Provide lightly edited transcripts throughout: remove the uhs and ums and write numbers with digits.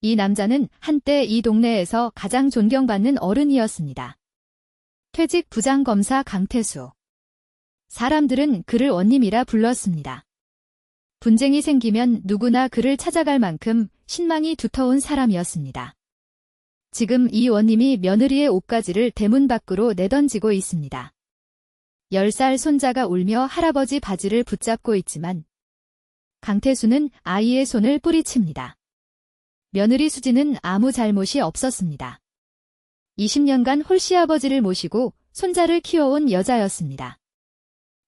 이 남자는 한때 이 동네에서 가장 존경받는 어른이었습니다. 퇴직 부장검사 강태수. 사람들은 그를 원님이라 불렀습니다. 분쟁이 생기면 누구나 그를 찾아갈 만큼 신망이 두터운 사람이었습니다. 지금 이 원님이 며느리의 옷가지를 대문 밖으로 내던지고 있습니다. 10살 손자가 울며 할아버지 바지를 붙잡고 있지만 강태수는 아이의 손을 뿌리칩니다. 며느리 수지는 아무 잘못이 없었습니다. 20년간 홀씨아버지를 모시고 손자를 키워온 여자였습니다.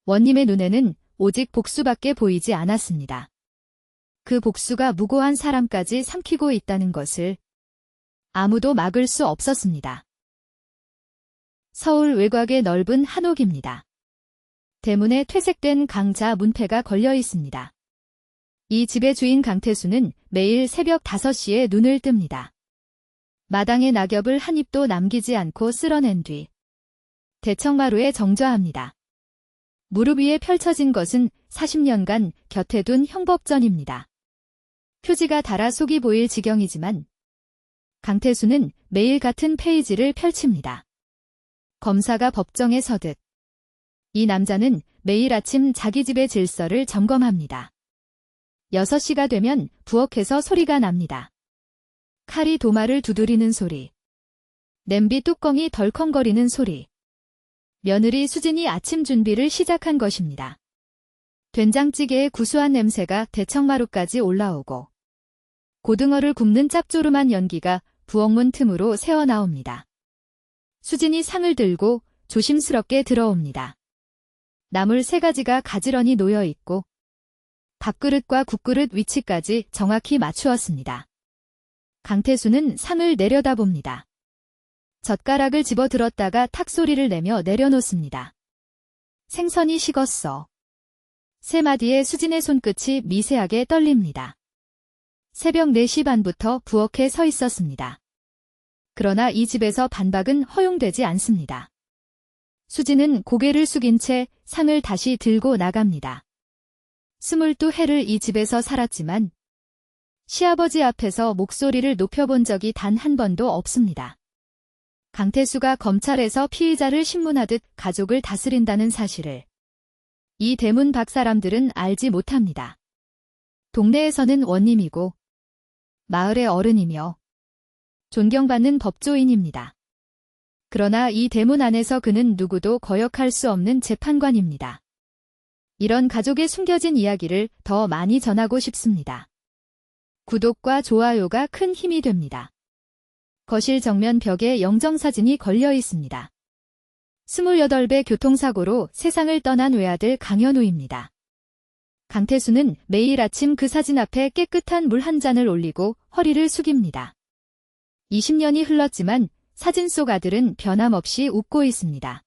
원님의 눈에는 오직 복수밖에 보이지 않았습니다. 그 복수가 무고한 사람까지 삼키고 있다는 것을 아무도 막을 수 없었습니다. 서울 외곽의 넓은 한옥입니다. 대문에 퇴색된 강자 문패가 걸려 있습니다. 이 집의 주인 강태수는 매일 새벽 5시에 눈을 뜹니다. 마당의 낙엽을 한 잎도 남기지 않고 쓸어낸 뒤 대청마루에 정좌합니다. 무릎 위에 펼쳐진 것은 40년간 곁에 둔 형법전입니다. 표지가 달아 속이 보일 지경이지만 강태수는 매일 같은 페이지를 펼칩니다. 검사가 법정에 서듯 이 남자는 매일 아침 자기 집의 질서를 점검합니다. 6시가 되면 부엌에서 소리가 납니다. 칼이 도마를 두드리는 소리. 냄비 뚜껑이 덜컹거리는 소리. 며느리 수진이 아침 준비를 시작한 것입니다. 된장찌개의 구수한 냄새가 대청마루까지 올라오고 고등어를 굽는 짭조름한 연기가 부엌문 틈으로 새어나옵니다. 수진이 상을 들고 조심스럽게 들어옵니다. 나물 3가지가 가지런히 놓여 있고 밥그릇과 국그릇 위치까지 정확히 맞추었습니다. 강태수는 상을 내려다봅니다. 젓가락을 집어들었다가 탁 소리를 내며 내려놓습니다. 생선이 식었어. 3마디에 수진의 손끝이 미세하게 떨립니다. 새벽 4시 반부터 부엌에 서 있었습니다. 그러나 이 집에서 반박은 허용되지 않습니다. 수진은 고개를 숙인 채 상을 다시 들고 나갑니다. 22해를 이 집에서 살았지만 시아버지 앞에서 목소리를 높여본 적이 단 한 번도 없습니다. 강태수가 검찰에서 피의자를 신문하듯 가족을 다스린다는 사실을 이 대문 밖 사람들은 알지 못합니다. 동네에서는 원님이고 마을의 어른이며 존경받는 법조인입니다. 그러나 이 대문 안에서 그는 누구도 거역할 수 없는 재판관입니다. 이런 가족의 숨겨진 이야기를 더 많이 전하고 싶습니다. 구독과 좋아요가 큰 힘이 됩니다. 거실 정면 벽에 영정사진이 걸려 있습니다. 28배 교통사고로 세상을 떠난 외아들 강현우입니다. 강태수는 매일 아침 그 사진 앞에 깨끗한 물 한 잔을 올리고 허리를 숙입니다. 20년이 흘렀지만 사진 속 아들은 변함없이 웃고 있습니다.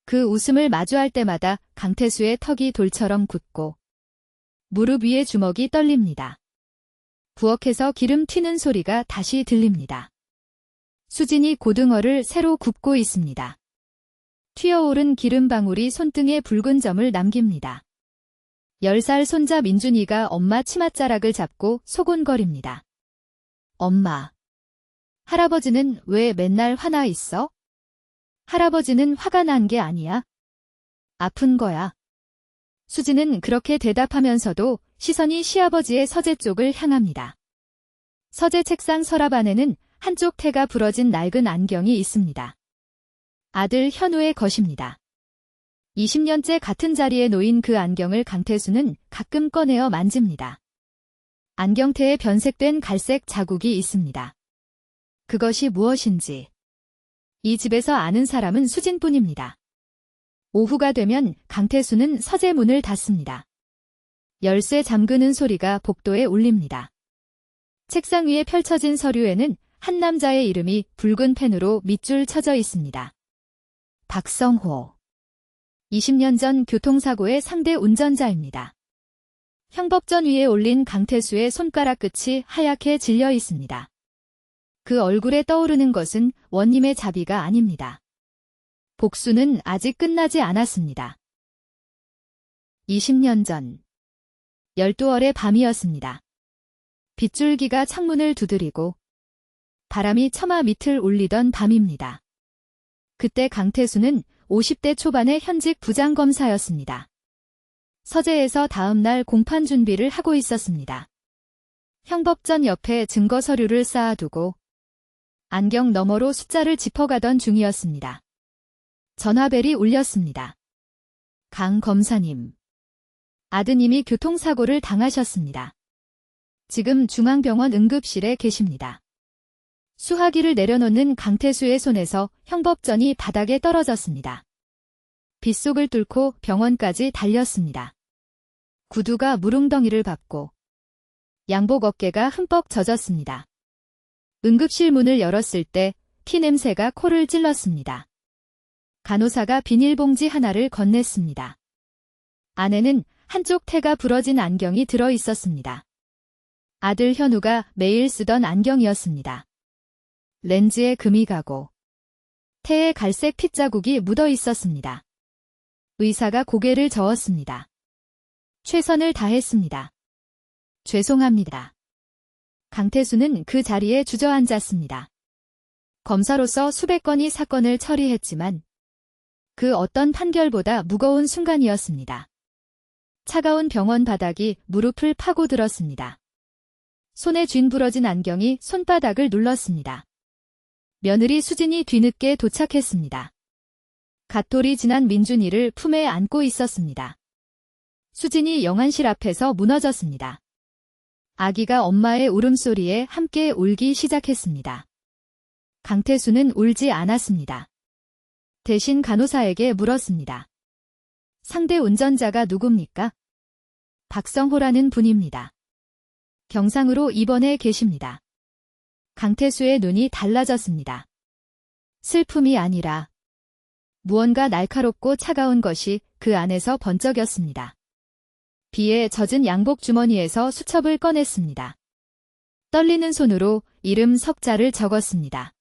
그 웃음을 마주할 때마다 강태수의 턱이 돌처럼 굳고 무릎 위에 주먹이 떨립니다. 부엌에서 기름 튀는 소리가 다시 들립니다. 수진이 고등어를 새로 굽고 있습니다. 튀어오른 기름방울이 손등에 붉은 점을 남깁니다. 10살 손자 민준이가 엄마 치맛자락을 잡고 소곤거립니다. 엄마. 할아버지는 왜 맨날 화나 있어? 할아버지는 화가 난 게 아니야. 아픈 거야. 수진은 그렇게 대답하면서도 시선이 시아버지의 서재 쪽을 향합니다. 서재 책상 서랍 안에는 한쪽 태가 부러진 낡은 안경이 있습니다. 아들 현우의 것입니다. 20년째 같은 자리에 놓인 그 안경을 강태수는 가끔 꺼내어 만집니다. 안경테에 변색된 갈색 자국이 있습니다. 그것이 무엇인지 이 집에서 아는 사람은 수진뿐입니다. 오후가 되면 강태수는 서재 문을 닫습니다. 열쇠 잠그는 소리가 복도에 울립니다. 책상 위에 펼쳐진 서류에는 한 남자의 이름이 붉은 펜으로 밑줄 쳐져 있습니다. 박성호. 20년 전 교통사고의 상대 운전자입니다. 형법전 위에 올린 강태수의 손가락 끝이 하얗게 질려 있습니다. 그 얼굴에 떠오르는 것은 원님의 자비가 아닙니다. 복수는 아직 끝나지 않았습니다. 20년 전 12월의 밤이었습니다. 빗줄기가 창문을 두드리고 바람이 처마 밑을 울리던 밤입니다. 그때 강태수는 50대 초반의 현직 부장검사였습니다. 서재에서 다음날 공판 준비를 하고 있었습니다. 형법전 옆에 증거 서류를 쌓아두고 안경 너머로 숫자를 짚어가던 중이었습니다. 전화벨이 울렸습니다. 강 검사님. 아드님이 교통사고를 당하셨습니다. 지금 중앙병원 응급실에 계십니다. 수화기를 내려놓는 강태수의 손에서 형법전이 바닥에 떨어졌습니다. 빗속을 뚫고 병원까지 달렸습니다. 구두가 무릉덩이를 밟고 양복 어깨가 흠뻑 젖었습니다. 응급실 문을 열었을 때 피 냄새가 코를 찔렀습니다. 간호사가 비닐봉지 하나를 건넸습니다. 안에는 한쪽 태가 부러진 안경이 들어 있었습니다. 아들 현우가 매일 쓰던 안경이었습니다. 렌즈에 금이 가고 태에 갈색 핏자국이 묻어 있었습니다. 의사가 고개를 저었습니다. 최선을 다했습니다. 죄송합니다. 강태수는 그 자리에 주저앉았습니다. 검사로서 수백 건의 사건을 처리했지만 그 어떤 판결보다 무거운 순간이었습니다. 차가운 병원 바닥이 무릎을 파고들었습니다. 손에 쥔 부러진 안경이 손바닥을 눌렀습니다. 며느리 수진이 뒤늦게 도착했습니다. 갓돌이 지난 민준이를 품에 안고 있었습니다. 수진이 영안실 앞에서 무너졌습니다. 아기가 엄마의 울음소리에 함께 울기 시작했습니다. 강태수는 울지 않았습니다. 대신 간호사에게 물었습니다. 상대 운전자가 누굽니까? 박성호라는 분입니다. 경상으로 입원해 계십니다. 강태수의 눈이 달라졌습니다. 슬픔이 아니라 무언가 날카롭고 차가운 것이 그 안에서 번쩍였습니다. 비에 젖은 양복 주머니에서 수첩을 꺼냈습니다. 떨리는 손으로 이름 석자를 적었습니다.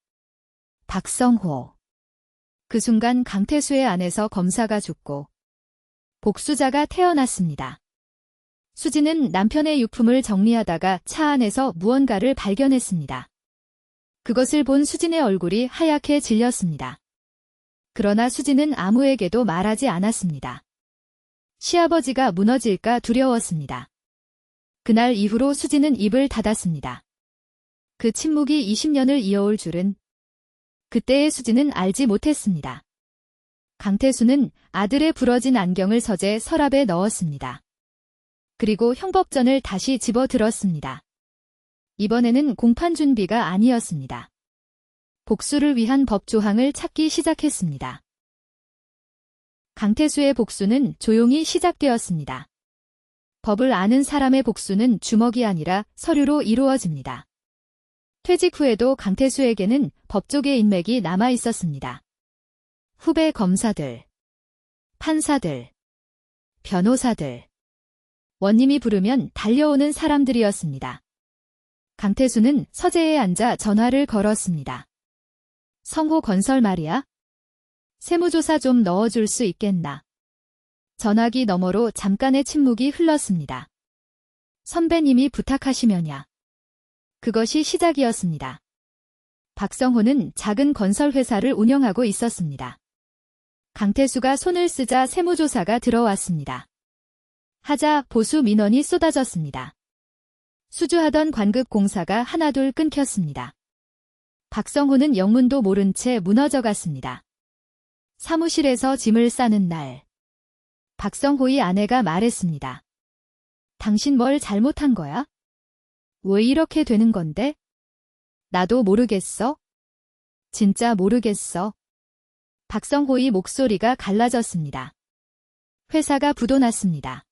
박성호. 그 순간 강태수의 안에서 검사가 죽고 복수자가 태어났습니다. 수진은 남편의 유품을 정리하다가 차 안에서 무언가를 발견했습니다. 그것을 본 수진의 얼굴이 하얗게 질렸습니다. 그러나 수진은 아무에게도 말하지 않았습니다. 시아버지가 무너질까 두려웠습니다. 그날 이후로 수진은 입을 닫았습니다. 그 침묵이 20년을 이어올 줄은 그때의 수진은 알지 못했습니다. 강태수는 아들의 부러진 안경을 서재 서랍에 넣었습니다. 그리고 형법전을 다시 집어들었습니다. 이번에는 공판 준비가 아니었습니다. 복수를 위한 법조항을 찾기 시작했습니다. 강태수의 복수는 조용히 시작되었습니다. 법을 아는 사람의 복수는 주먹이 아니라 서류로 이루어집니다. 퇴직 후에도 강태수에게는 법조계 인맥이 남아 있었습니다. 후배 검사들, 판사들, 변호사들, 원님이 부르면 달려오는 사람들이었습니다. 강태수는 서재에 앉아 전화를 걸었습니다. 성호 건설 말이야? 세무조사 좀 넣어줄 수 있겠나? 전화기 너머로 잠깐의 침묵이 흘렀습니다. 선배님이 부탁하시면야. 그것이 시작이었습니다. 박성호는 작은 건설회사를 운영하고 있었습니다. 강태수가 손을 쓰자 세무조사가 들어왔습니다. 하자 보수 민원이 쏟아졌습니다. 수주하던 관급 공사가 하나둘 끊겼습니다. 박성호는 영문도 모른 채 무너져갔습니다. 사무실에서 짐을 싸는 날, 박성호의 아내가 말했습니다. 당신 뭘 잘못한 거야? 왜 이렇게 되는 건데? 나도 모르겠어? 진짜 모르겠어. 박성호의 목소리가 갈라졌습니다. 회사가 부도났습니다.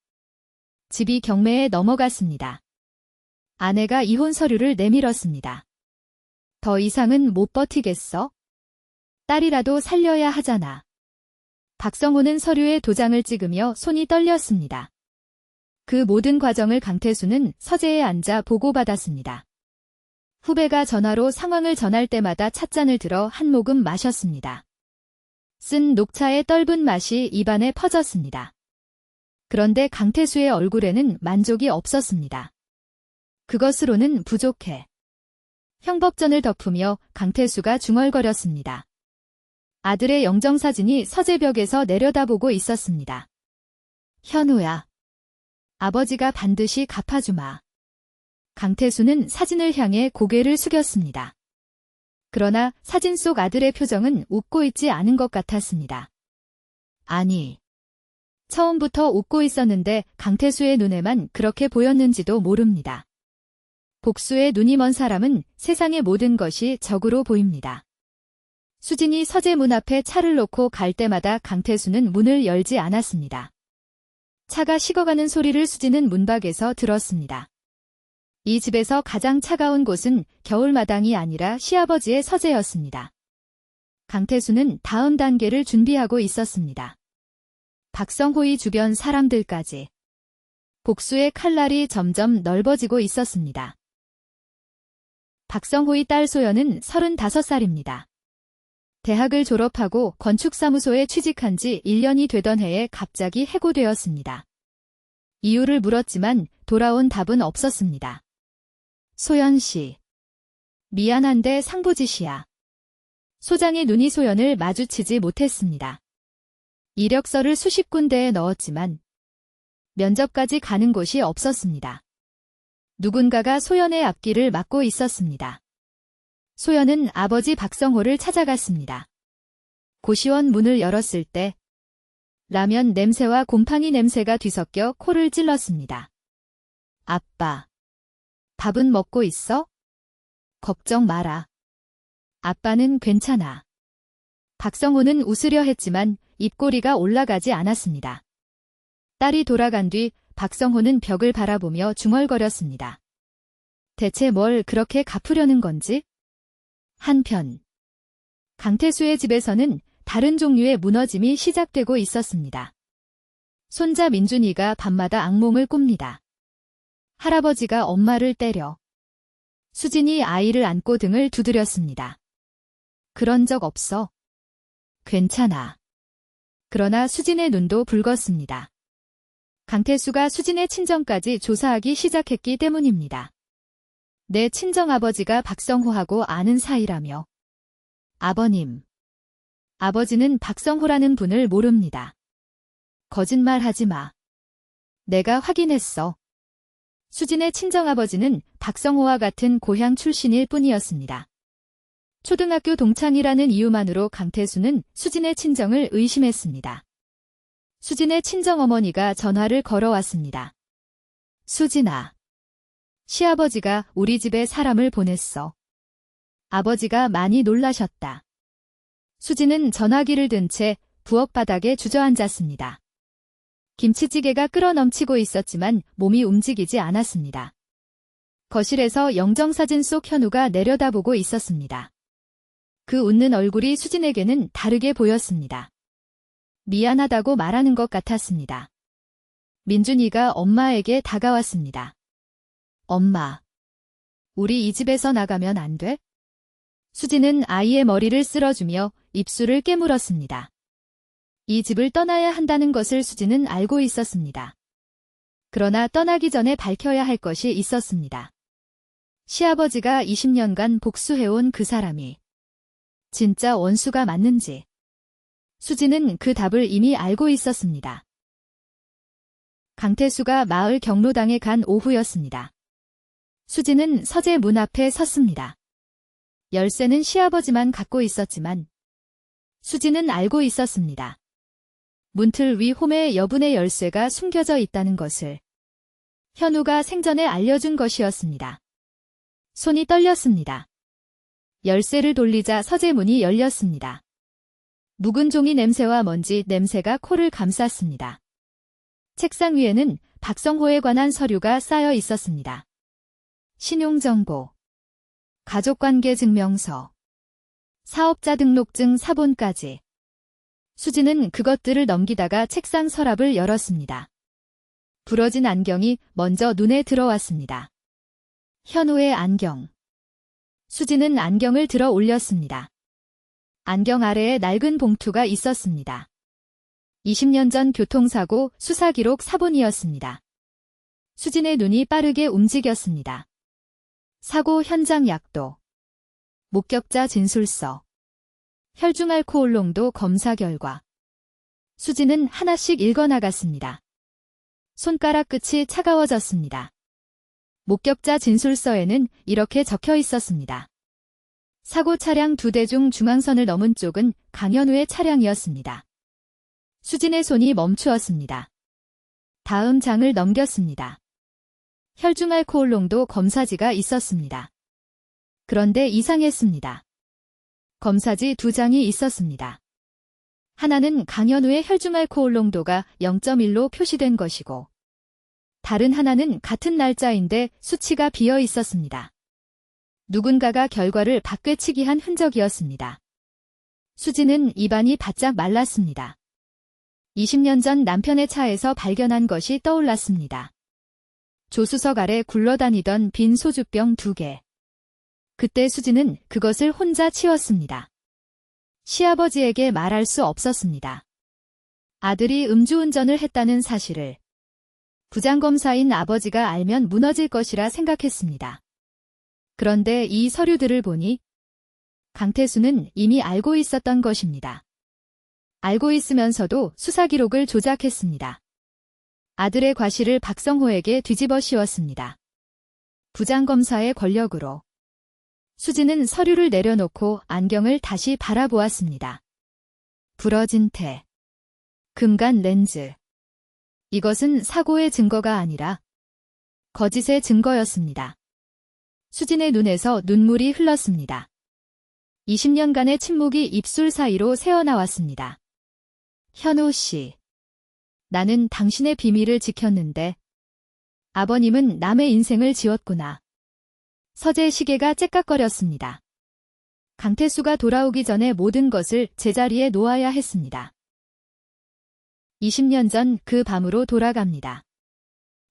집이 경매에 넘어갔습니다. 아내가 이혼 서류를 내밀었습니다. 더 이상은 못 버티겠어? 딸이라도 살려야 하잖아. 박성호는 서류에 도장을 찍으며 손이 떨렸습니다. 그 모든 과정을 강태수는 서재에 앉아 보고받았습니다. 후배가 전화로 상황을 전할 때마다 찻잔을 들어 한 모금 마셨습니다. 쓴 녹차의 떫은 맛이 입안에 퍼졌습니다. 그런데 강태수의 얼굴에는 만족이 없었습니다. 그것으로는 부족해. 형법전을 덮으며 강태수가 중얼거렸습니다. 아들의 영정사진이 서재벽에서 내려다보고 있었습니다. 현우야. 아버지가 반드시 갚아주마. 강태수는 사진을 향해 고개를 숙였습니다. 그러나 사진 속 아들의 표정은 웃고 있지 않은 것 같았습니다. 아니, 처음부터 웃고 있었는데 강태수의 눈에만 그렇게 보였는지도 모릅니다. 복수의 눈이 먼 사람은 세상의 모든 것이 적으로 보입니다. 수진이 서재 문 앞에 차를 놓고 갈 때마다 강태수는 문을 열지 않았습니다. 차가 식어가는 소리를 수진은 문밖에서 들었습니다. 이 집에서 가장 차가운 곳은 겨울마당이 아니라 시아버지의 서재였습니다. 강태수는 다음 단계를 준비하고 있었습니다. 박성호의 주변 사람들까지. 복수의 칼날이 점점 넓어지고 있었습니다. 박성호의 딸 소연은 35살입니다. 대학을 졸업하고 건축사무소에 취직한 지 1년이 되던 해에 갑자기 해고되었습니다. 이유를 물었지만 돌아온 답은 없었습니다. 소연 씨. 미안한데 상부짓이야. 소장의 눈이 소연을 마주치지 못했습니다. 이력서를 수십 군데에 넣었지만 면접까지 가는 곳이 없었습니다. 누군가가 소연의 앞길을 막고 있었습니다. 소연은 아버지 박성호를 찾아갔습니다. 고시원 문을 열었을 때 라면 냄새와 곰팡이 냄새가 뒤섞여 코를 찔렀습니다. 아빠. 밥은 먹고 있어? 걱정 마라. 아빠는 괜찮아. 박성호는 웃으려 했지만 입꼬리가 올라가지 않았습니다. 딸이 돌아간 뒤 박성호는 벽을 바라보며 중얼거렸습니다. 대체 뭘 그렇게 갚으려는 건지? 한편 강태수의 집에서는 다른 종류의 무너짐이 시작되고 있었습니다. 손자 민준이가 밤마다 악몽을 꿉니다. 할아버지가 엄마를 때려. 수진이 아이를 안고 등을 두드렸습니다. 그런 적 없어. 괜찮아. 그러나 수진의 눈도 붉었습니다. 강태수가 수진의 친정까지 조사하기 시작했기 때문입니다. 내 친정아버지가 박성호하고 아는 사이라며. 아버님. 아버지는 박성호라는 분을 모릅니다. 거짓말하지 마. 내가 확인했어. 수진의 친정아버지는 박성호와 같은 고향 출신일 뿐이었습니다. 초등학교 동창이라는 이유만으로 강태수는 수진의 친정을 의심했습니다. 수진의 친정어머니가 전화를 걸어왔습니다. 수진아. 시아버지가 우리 집에 사람을 보냈어. 아버지가 많이 놀라셨다. 수진은 전화기를 든 채 부엌 바닥에 주저앉았습니다. 김치찌개가 끓어넘치고 있었지만 몸이 움직이지 않았습니다. 거실에서 영정사진 속 현우가 내려다보고 있었습니다. 그 웃는 얼굴이 수진에게는 다르게 보였습니다. 미안하다고 말하는 것 같았습니다. 민준이가 엄마에게 다가왔습니다. 엄마. 우리 이 집에서 나가면 안 돼? 수진은 아이의 머리를 쓸어주며 입술을 깨물었습니다. 이 집을 떠나야 한다는 것을 수진은 알고 있었습니다. 그러나 떠나기 전에 밝혀야 할 것이 있었습니다. 시아버지가 20년간 복수해온 그 사람이 진짜 원수가 맞는지. 수진은 그 답을 이미 알고 있었습니다. 강태수가 마을 경로당에 간 오후였습니다. 수진은 서재 문 앞에 섰습니다. 열쇠는 시아버지만 갖고 있었지만 수진은 알고 있었습니다. 문틀 위 홈에 여분의 열쇠가 숨겨져 있다는 것을 현우가 생전에 알려준 것이었습니다. 손이 떨렸습니다. 열쇠를 돌리자 서재 문이 열렸습니다. 묵은 종이 냄새와 먼지 냄새가 코를 감쌌습니다. 책상 위에는 박성호에 관한 서류가 쌓여 있었습니다. 신용정보, 가족관계 증명서, 사업자 등록증 사본까지. 수진은 그것들을 넘기다가 책상 서랍을 열었습니다. 부러진 안경이 먼저 눈에 들어왔습니다. 현우의 안경. 수진은 안경을 들어 올렸습니다. 안경 아래에 낡은 봉투가 있었습니다. 20년 전 교통사고 수사기록 사본이었습니다. 수진의 눈이 빠르게 움직였습니다. 사고 현장 약도, 목격자 진술서, 혈중 알코올 농도 검사 결과. 수지는 하나씩 읽어나갔습니다. 손가락 끝이 차가워졌습니다. 목격자 진술서에는 이렇게 적혀 있었습니다. 사고 차량 2대 중 중앙선을 넘은 쪽은 강현우의 차량이었습니다. 수진의 손이 멈추었습니다. 다음 장을 넘겼습니다. 혈중 알코올 농도 검사지가 있었습니다. 그런데 이상했습니다. 검사지 2장이 있었습니다. 하나는 강현우의 혈중 알코올 농도가 0.1로 표시된 것이고, 다른 하나는 같은 날짜인데 수치가 비어 있었습니다. 누군가가 결과를 바뀌치기 한 흔적이었습니다. 수지는 입안이 바짝 말랐습니다. 20년 전 남편의 차에서 발견한 것이 떠올랐습니다. 조수석 아래 굴러다니던 빈 소주병 2개. 그때 수지는 그것을 혼자 치웠습니다. 시아버지에게 말할 수 없었습니다. 아들이 음주운전을 했다는 사실을 부장검사인 아버지가 알면 무너질 것이라 생각했습니다. 그런데 이 서류들을 보니 강태수는 이미 알고 있었던 것입니다. 알고 있으면서도 수사 기록을 조작했습니다. 아들의 과실을 박성호에게 뒤집어 씌웠습니다. 부장검사의 권력으로. 수지는 서류를 내려놓고 안경을 다시 바라보았습니다. 부러진 테, 금간 렌즈. 이것은 사고의 증거가 아니라 거짓의 증거였습니다. 수진의 눈에서 눈물이 흘렀습니다. 20년간의 침묵이 입술 사이로 새어나왔습니다. 현우 씨, 나는 당신의 비밀을 지켰는데 아버님은 남의 인생을 지웠구나. 서재 시계가 째깍거렸습니다. 강태수가 돌아오기 전에 모든 것을 제자리에 놓아야 했습니다. 20년 전 그 밤으로 돌아갑니다.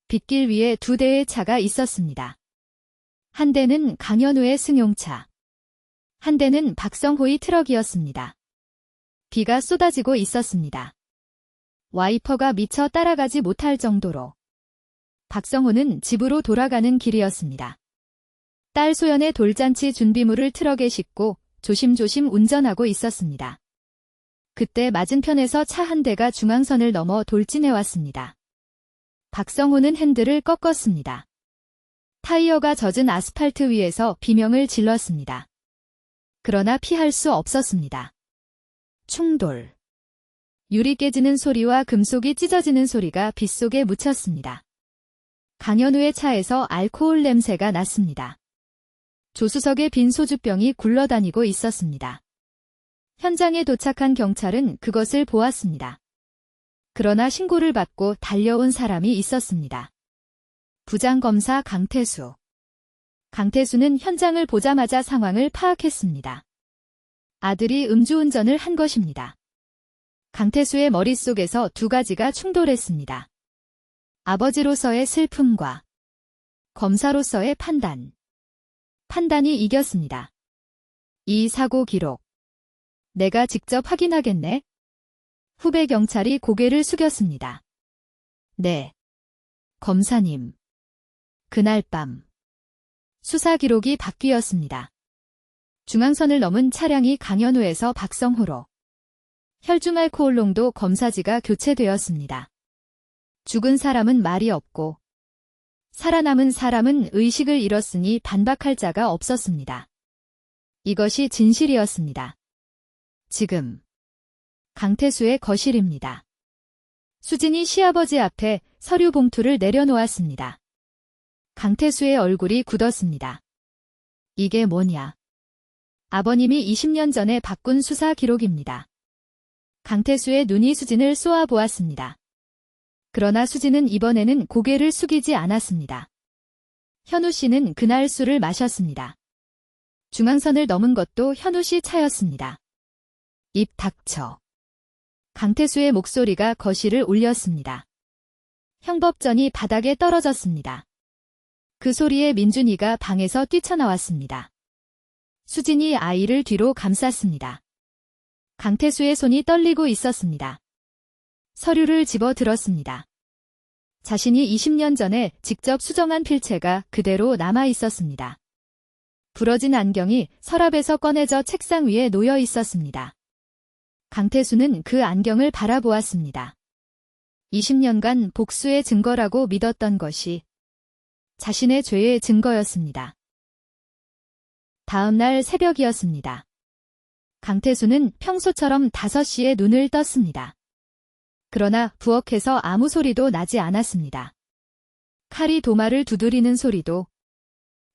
빗길 위에 2대의 차가 있었습니다. 한 대는 강현우의 승용차. 한 대는 박성호의 트럭이었습니다. 비가 쏟아지고 있었습니다. 와이퍼가 미처 따라가지 못할 정도로. 박성호는 집으로 돌아가는 길이었습니다. 딸 소연의 돌잔치 준비물을 트럭에 싣고 조심조심 운전하고 있었습니다. 그때 맞은편에서 차 한 대가 중앙선을 넘어 돌진해 왔습니다. 박성호는 핸들을 꺾었습니다. 타이어가 젖은 아스팔트 위에서 비명을 질렀습니다. 그러나 피할 수 없었습니다. 충돌. 유리 깨지는 소리와 금속이 찢어지는 소리가 빗속에 묻혔습니다. 강현우의 차에서 알코올 냄새가 났습니다. 조수석에 빈 소주병이 굴러다니고 있었습니다. 현장에 도착한 경찰은 그것을 보았습니다. 그러나 신고를 받고 달려온 사람이 있었습니다. 부장검사 강태수. 강태수는 현장을 보자마자 상황을 파악했습니다. 아들이 음주운전을 한 것입니다. 강태수의 머릿속에서 2가지가 충돌했습니다. 아버지로서의 슬픔과 검사로서의 판단. 판단이 이겼습니다. 이 사고 기록. 내가 직접 확인하겠네. 후배 경찰이 고개를 숙였습니다. 네. 검사님. 그날 밤. 수사 기록이 바뀌었습니다. 중앙선을 넘은 차량이 강현우에서 박성호로. 혈중 알코올 농도 검사지가 교체되었습니다. 죽은 사람은 말이 없고 살아남은 사람은 의식을 잃었으니 반박할 자가 없었습니다. 이것이 진실이었습니다. 지금 강태수의 거실입니다. 수진이 시아버지 앞에 서류 봉투를 내려놓았습니다. 강태수의 얼굴이 굳었습니다. 이게 뭐냐? 아버님이 20년 전에 바꾼 수사 기록입니다. 강태수의 눈이 수진을 쏘아보았습니다. 그러나 수진은 이번에는 고개를 숙이지 않았습니다. 현우 씨는 그날 술을 마셨습니다. 중앙선을 넘은 것도 현우 씨 차였습니다. 입 닥쳐. 강태수의 목소리가 거실을 울렸습니다. 형법전이 바닥에 떨어졌습니다. 그 소리에 민준이가 방에서 뛰쳐나왔습니다. 수진이 아이를 뒤로 감쌌습니다. 강태수의 손이 떨리고 있었습니다. 서류를 집어 들었습니다. 자신이 20년 전에 직접 수정한 필체가 그대로 남아 있었습니다. 부러진 안경이 서랍에서 꺼내져 책상 위에 놓여 있었습니다. 강태수는 그 안경을 바라보았습니다. 20년간 복수의 증거라고 믿었던 것이 자신의 죄의 증거였습니다. 다음 날 새벽이었습니다. 강태수는 평소처럼 5시에 눈을 떴습니다. 그러나 부엌에서 아무 소리도 나지 않았습니다. 칼이 도마를 두드리는 소리도,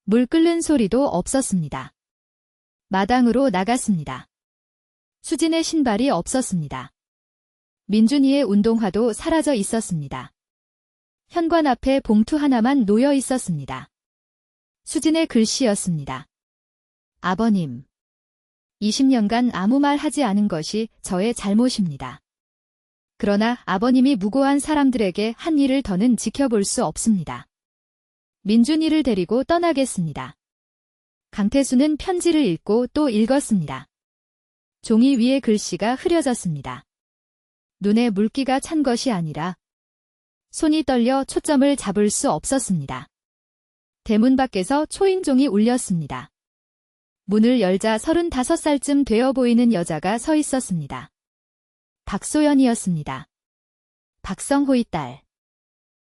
물 끓는 소리도 없었습니다. 마당으로 나갔습니다. 수진의 신발이 없었습니다. 민준이의 운동화도 사라져 있었습니다. 현관 앞에 봉투 하나만 놓여 있었습니다. 수진의 글씨였습니다. 아버님, 20년간 아무 말 하지 않은 것이 저의 잘못입니다. 그러나 아버님이 무고한 사람들에게 한 일을 더는 지켜볼 수 없습니다. 민준이를 데리고 떠나겠습니다. 강태수는 편지를 읽고 또 읽었습니다. 종이 위에 글씨가 흐려졌습니다. 눈에 물기가 찬 것이 아니라 손이 떨려 초점을 잡을 수 없었습니다. 대문 밖에서 초인종이 울렸습니다. 문을 열자 35살쯤 되어 보이는 여자가 서 있었습니다. 박소연이었습니다. 박성호의 딸.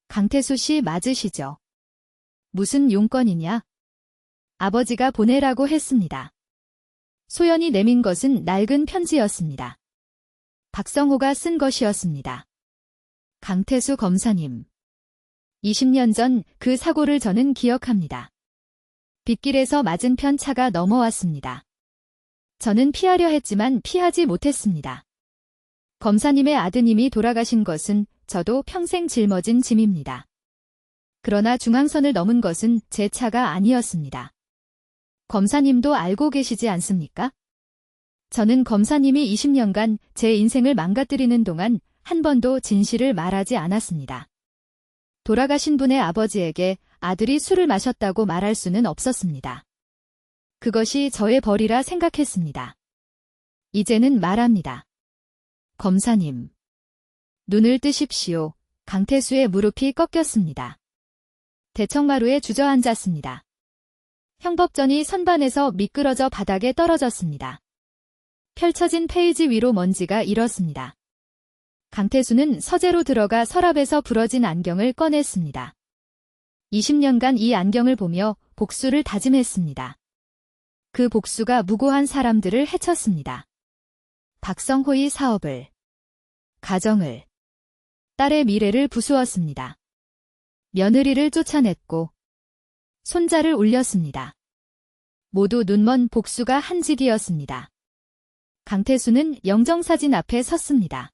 강태수 씨 맞으시죠? 무슨 용건이냐? 아버지가 보내라고 했습니다. 소연이 내민 것은 낡은 편지였습니다. 박성호가 쓴 것이었습니다. 강태수 검사님. 20년 전 그 사고를 저는 기억합니다. 빗길에서 맞은편 차가 넘어왔습니다. 저는 피하려 했지만 피하지 못했습니다. 검사님의 아드님이 돌아가신 것은 저도 평생 짊어진 짐입니다. 그러나 중앙선을 넘은 것은 제 차가 아니었습니다. 검사님도 알고 계시지 않습니까? 저는 검사님이 20년간 제 인생을 망가뜨리는 동안 한 번도 진실을 말하지 않았습니다. 돌아가신 분의 아버지에게 아들이 술을 마셨다고 말할 수는 없었습니다. 그것이 저의 벌이라 생각했습니다. 이제는 말합니다. 검사님. 눈을 뜨십시오. 강태수의 무릎이 꺾였습니다. 대청마루에 주저앉았습니다. 형법전이 선반에서 미끄러져 바닥에 떨어졌습니다. 펼쳐진 페이지 위로 먼지가 일었습니다. 강태수는 서재로 들어가 서랍에서 부러진 안경을 꺼냈습니다. 20년간 이 안경을 보며 복수를 다짐했습니다. 그 복수가 무고한 사람들을 해쳤습니다. 박성호의 사업을, 가정을, 딸의 미래를 부수었습니다. 며느리를 쫓아냈고 손자를 울렸습니다. 모두 눈먼 복수가 한직이었습니다. 강태수는 영정사진 앞에 섰습니다.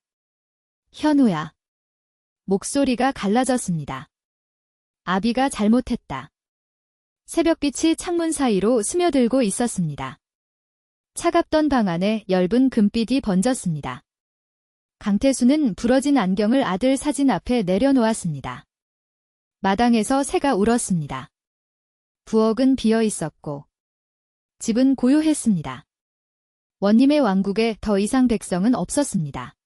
현우야. 목소리가 갈라졌습니다. 아비가 잘못했다. 새벽빛이 창문 사이로 스며들고 있었습니다. 차갑던 방 안에 엷은 금빛이 번졌습니다. 강태수는 부러진 안경을 아들 사진 앞에 내려놓았습니다. 마당에서 새가 울었습니다. 부엌은 비어 있었고 집은 고요했습니다. 원님의 왕국에 더 이상 백성은 없었습니다.